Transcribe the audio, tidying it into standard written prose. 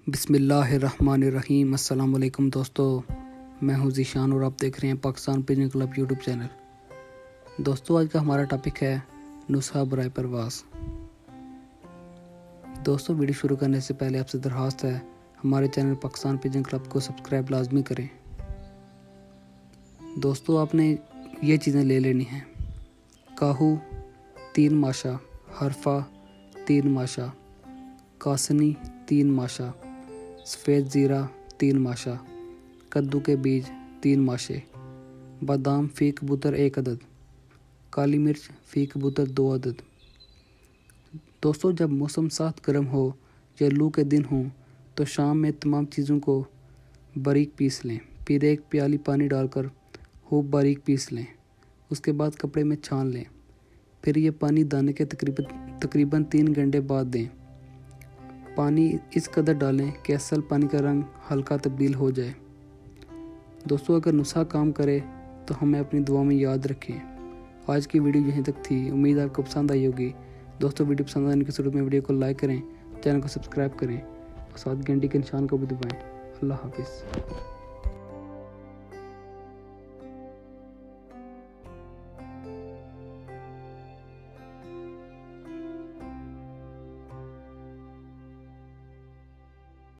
बिस्मिल्लाहिर्रहमानिर्रहीम। अस्सलाम वालेकुम दोस्तों, मैं हूं ज़ीशान और आप देख रहे हैं Pakistan pigeon club YouTube channel. दोस्तों, आज का हमारा टॉपिक है नुस्खा बराए परवाज़। दोस्तों, वीडियो शुरू करने से पहले आपसे दरख्वास्त है, हमारे चैनल पाकिस्तान पिजन क्लब को सब्सक्राइब लाजमी करें। दोस्तों, आपने ये चीज़ें ले लेनी हैं: काहू 3 माशा, हरफा 3 माशा, कासनी 3 माशा, सफ़ेद ज़ीरा 3 माशा, कद्दू के बीज 3 माशे, बादाम फ़ी कबूतर 1 अदद, काली मिर्च फ़ी कबूतर 2 अदद। दोस्तों, जब मौसम साथ गर्म हो या लू के दिन हों तो शाम में तमाम चीज़ों को बारीक पीस लें। फिर एक प्याली पानी डालकर खूब बारीक पीस लें। उसके बाद कपड़े में छान लें। फिर ये पानी दाने के तकरीबन 3 घंटे बाद दें। पानी इस कदर डालें कि असल पानी का रंग हल्का तब्दील हो जाए। दोस्तों, अगर नुस्खा काम करे तो हमें अपनी दुआ में याद रखें। आज की वीडियो यहीं तक थी। उम्मीद आपको पसंद आई होगी। दोस्तों, वीडियो पसंद आने की सूरत में वीडियो को लाइक करें, चैनल को सब्सक्राइब करें और साथ घंटी के निशान को भी दबाएं। अल्लाह हाफिज़।